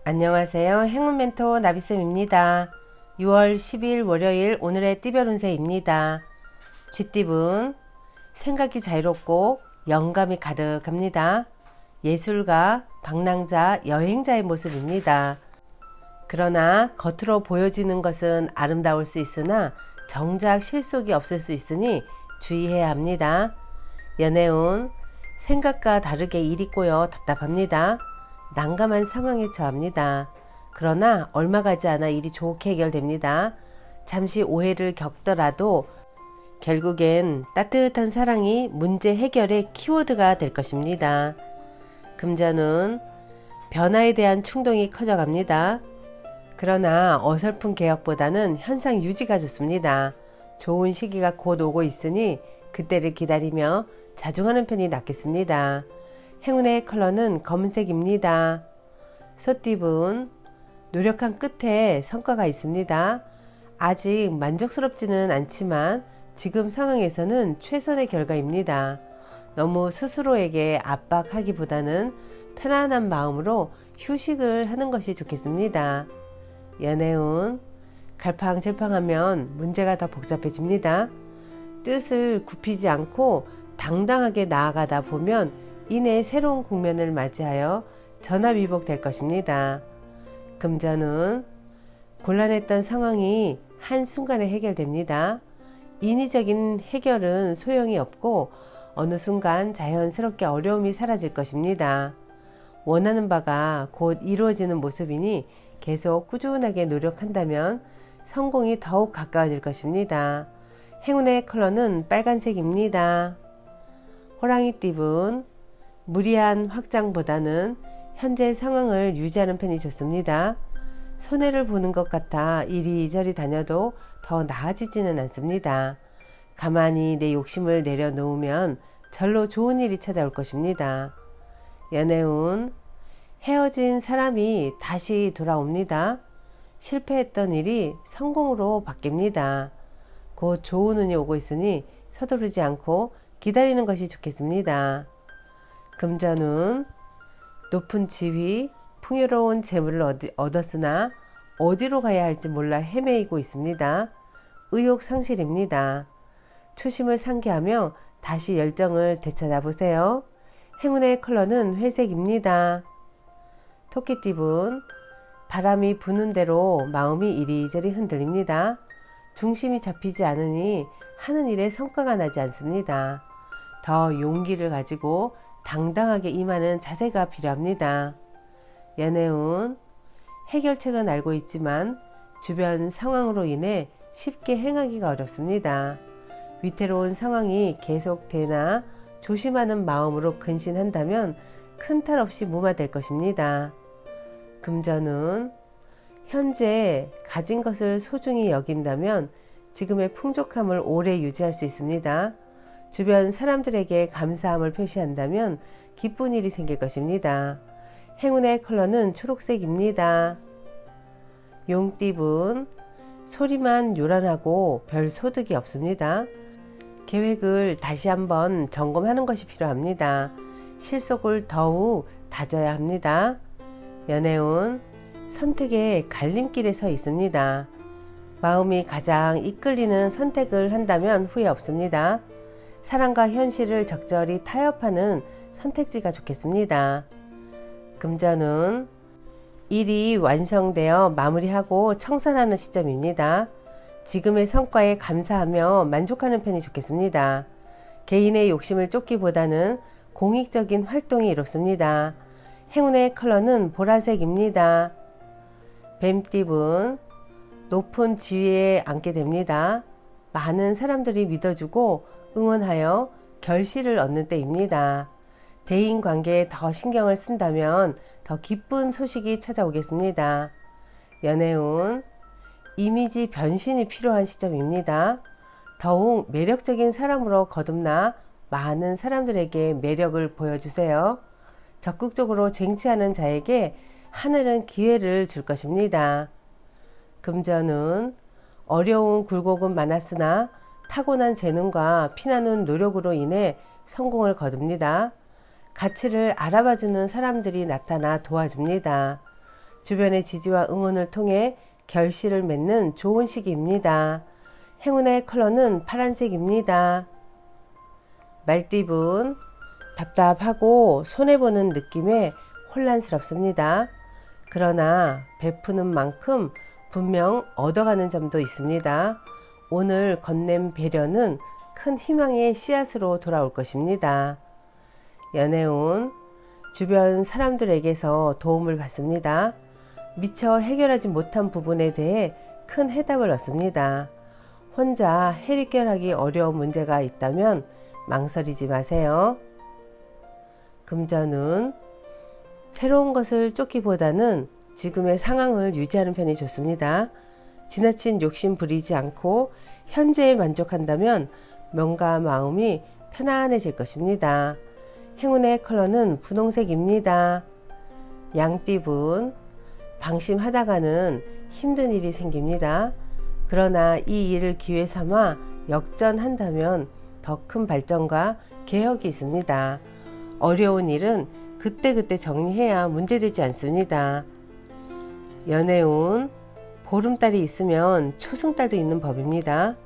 안녕하세요. 행운 멘토 나비쌤입니다. 6월 10일 월요일 오늘의 띠별 운세입니다. 쥐띠분 생각이 자유롭고 영감이 가득합니다. 예술가, 방랑자, 여행자의 모습입니다. 그러나 겉으로 보여지는 것은 아름다울 수 있으나 정작 실속이 없을 수 있으니 주의해야 합니다. 연애운 생각과 다르게 일이 꼬여 답답합니다. 난감한 상황에 처합니다. 그러나 얼마 가지 않아 일이 좋게 해결됩니다. 잠시 오해를 겪더라도 결국엔 따뜻한 사랑이 문제 해결의 키워드가 될 것입니다. 금전은 변화에 대한 충동이 커져갑니다. 그러나 어설픈 개혁보다는 현상 유지가 좋습니다. 좋은 시기가 곧 오고 있으니 그때를 기다리며 자중하는 편이 낫겠습니다. 행운의 컬러는 검은색입니다. 소띠분 노력한 끝에 성과가 있습니다. 아직 만족스럽지는 않지만 지금 상황에서는 최선의 결과입니다. 너무 스스로에게 압박하기보다는 편안한 마음으로 휴식을 하는 것이 좋겠습니다. 연애운 갈팡질팡하면 문제가 더 복잡해집니다. 뜻을 굽히지 않고 당당하게 나아가다 보면 이내 새로운 국면을 맞이하여 전화위복 될 것입니다. 금전은 곤란했던 상황이 한순간에 해결됩니다. 인위적인 해결은 소용이 없고 어느 순간 자연스럽게 어려움이 사라질 것입니다. 원하는 바가 곧 이루어지는 모습이니 계속 꾸준하게 노력한다면 성공이 더욱 가까워질 것입니다. 행운의 컬러는 빨간색입니다. 호랑이띠분 무리한 확장보다는 현재 상황을 유지하는 편이 좋습니다. 손해를 보는 것 같아 이리저리 다녀도 더 나아지지는 않습니다. 가만히 내 욕심을 내려놓으면 절로 좋은 일이 찾아올 것입니다. 연애운 헤어진 사람이 다시 돌아옵니다. 실패했던 일이 성공으로 바뀝니다. 곧 좋은 운이 오고 있으니 서두르지 않고 기다리는 것이 좋겠습니다. 금전운 높은 지위, 풍요로운 재물을 얻었으나 어디로 가야 할지 몰라 헤매이고 있습니다. 의욕 상실입니다. 초심을 상기하며 다시 열정을 되찾아보세요. 행운의 컬러는 회색입니다. 토끼띠분 바람이 부는 대로 마음이 이리저리 흔들립니다. 중심이 잡히지 않으니 하는 일에 성과가 나지 않습니다. 더 용기를 가지고 당당하게 임하는 자세가 필요합니다. 연애운 해결책은 알고 있지만 주변 상황으로 인해 쉽게 행하기가 어렵습니다. 위태로운 상황이 계속되나 조심하는 마음으로 근신한다면 큰 탈 없이 무마될 것입니다. 금전운 현재 가진 것을 소중히 여긴다면 지금의 풍족함을 오래 유지할 수 있습니다. 주변 사람들에게 감사함을 표시한다면 기쁜 일이 생길 것입니다. 행운의 컬러는 초록색입니다. 용띠분 소리만 요란하고 별 소득이 없습니다. 계획을 다시 한번 점검하는 것이 필요합니다. 실속을 더욱 다져야 합니다. 연애운 선택의 갈림길에 서 있습니다. 마음이 가장 이끌리는 선택을 한다면 후회 없습니다. 사랑과 현실을 적절히 타협하는 선택지가 좋겠습니다. 금전은 일이 완성되어 마무리하고 청산하는 시점입니다. 지금의 성과에 감사하며 만족하는 편이 좋겠습니다. 개인의 욕심을 쫓기보다는 공익적인 활동이 이롭습니다. 행운의 컬러는 보라색입니다. 뱀띠분 높은 지위에 앉게 됩니다. 많은 사람들이 믿어주고 응원하여 결실을 얻는 때입니다. 대인관계에 더 신경을 쓴다면 더 기쁜 소식이 찾아오겠습니다. 연애운 이미지 변신이 필요한 시점입니다. 더욱 매력적인 사람으로 거듭나 많은 사람들에게 매력을 보여주세요. 적극적으로 쟁취하는 자에게 하늘은 기회를 줄 것입니다. 금전은 어려운 굴곡은 많았으나 타고난 재능과 피나는 노력으로 인해 성공을 거둡니다. 가치를 알아봐주는 사람들이 나타나 도와줍니다. 주변의 지지와 응원을 통해 결실을 맺는 좋은 시기입니다. 행운의 컬러는 파란색입니다. 말띠분, 답답하고 손해보는 느낌에 혼란스럽습니다. 그러나 베푸는 만큼 분명 얻어가는 점도 있습니다. 오늘 건넨 배려는 큰 희망의 씨앗으로 돌아올 것입니다. 연애운, 주변 사람들에게서 도움을 받습니다. 미처 해결하지 못한 부분에 대해 큰 해답을 얻습니다. 혼자 해결하기 어려운 문제가 있다면 망설이지 마세요. 금전운, 새로운 것을 쫓기보다는 지금의 상황을 유지하는 편이 좋습니다. 지나친 욕심 부리지 않고 현재에 만족한다면 몸과 마음이 편안해질 것입니다. 행운의 컬러는 분홍색입니다. 양띠분, 방심하다가는 힘든 일이 생깁니다. 그러나 이 일을 기회 삼아 역전한다면 더 큰 발전과 개혁이 있습니다. 어려운 일은 그때그때 정리해야 문제되지 않습니다. 연애운, 보름달이 있으면 초승달도 있는 법입니다.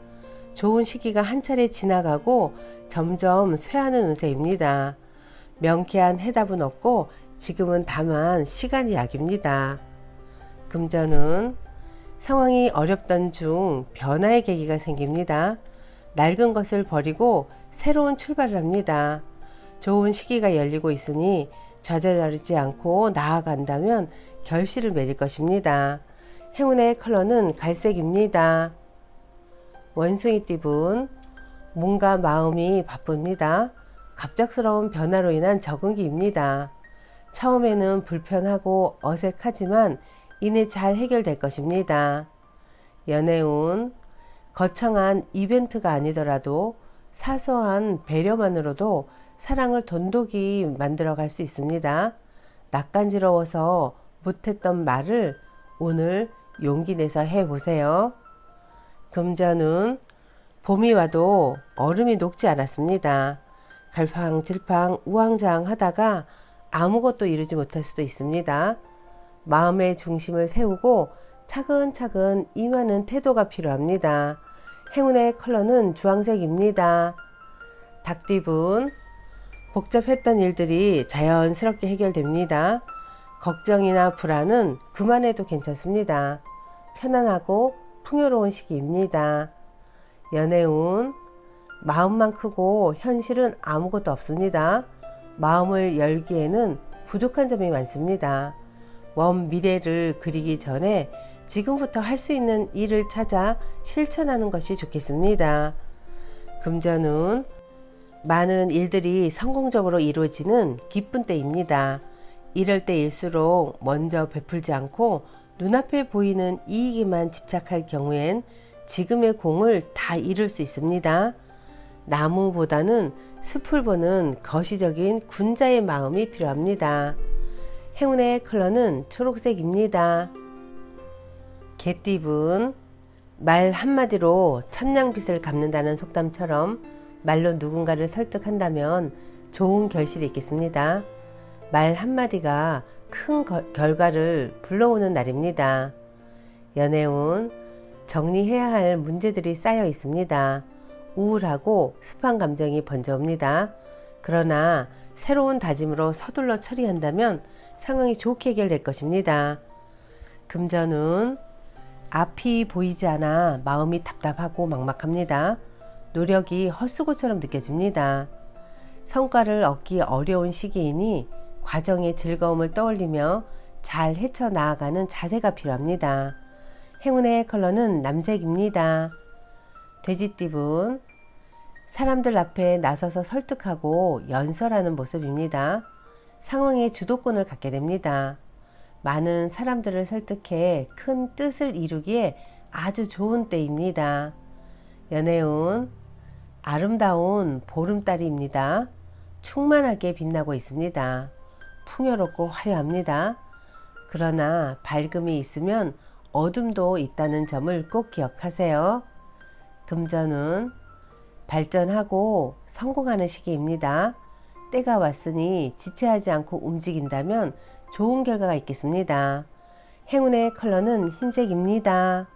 좋은 시기가 한 차례 지나가고 점점 쇠하는 운세입니다. 명쾌한 해답은 없고 지금은 다만 시간이 약입니다. 금전은 상황이 어렵던 중 변화의 계기가 생깁니다. 낡은 것을 버리고 새로운 출발을 합니다. 좋은 시기가 열리고 있으니 좌절하지 않고 나아간다면 결실을 맺을 것입니다. 행운의 컬러는 갈색입니다. 원숭이띠분, 몸과 마음이 바쁩니다. 갑작스러운 변화로 인한 적응기입니다. 처음에는 불편하고 어색하지만 이내 잘 해결될 것입니다. 연애운, 거창한 이벤트가 아니더라도 사소한 배려만으로도 사랑을 돈독히 만들어 갈 수 있습니다. 낯간지러워서 못했던 말을 오늘 용기 내서 해보세요. 금전운, 봄이 와도 얼음이 녹지 않았습니다. 갈팡질팡 우왕좌왕하다가 아무것도 이루지 못할 수도 있습니다. 마음의 중심을 세우고 차근차근 임하는 태도가 필요합니다. 행운의 컬러는 주황색입니다. 닭띠분, 복잡했던 일들이 자연스럽게 해결됩니다. 걱정이나 불안은 그만해도 괜찮습니다. 편안하고 풍요로운 시기입니다. 연애운, 마음만 크고 현실은 아무것도 없습니다. 마음을 열기에는 부족한 점이 많습니다. 먼 미래를 그리기 전에 지금부터 할 수 있는 일을 찾아 실천하는 것이 좋겠습니다. 금전운, 많은 일들이 성공적으로 이루어지는 기쁜 때입니다. 이럴 때일수록 먼저 베풀지 않고 눈앞에 보이는 이익에만 집착할 경우엔 지금의 공을 다 잃을 수 있습니다. 나무보다는 숲을 보는 거시적인 군자의 마음이 필요합니다. 행운의 컬러는 초록색입니다. 개띠분, 말 한마디로 천냥빚을 갚는다는 속담처럼 말로 누군가를 설득한다면 좋은 결실이 있겠습니다. 말 한마디가 큰 결과를 불러오는 날입니다. 연애운, 정리해야 할 문제들이 쌓여 있습니다. 우울하고 습한 감정이 번져옵니다. 그러나 새로운 다짐으로 서둘러 처리한다면 상황이 좋게 해결될 것입니다. 금전운, 앞이 보이지 않아 마음이 답답하고 막막합니다. 노력이 헛수고처럼 느껴집니다. 성과를 얻기 어려운 시기이니 과정의 즐거움을 떠올리며 잘 헤쳐나가는 자세가 필요합니다. 행운의 컬러는 남색입니다. 돼지띠분, 사람들 앞에 나서서 설득하고 연설하는 모습입니다. 상황의 주도권을 갖게 됩니다. 많은 사람들을 설득해 큰 뜻을 이루기에 아주 좋은 때입니다. 연애운, 아름다운 보름달입니다. 충만하게 빛나고 있습니다. 풍요롭고 화려합니다. 그러나 밝음이 있으면 어둠도 있다는 점을 꼭 기억하세요. 금전운, 발전하고 성공하는 시기입니다. 때가 왔으니 지체하지 않고 움직인다면 좋은 결과가 있겠습니다. 행운의 컬러는 흰색입니다.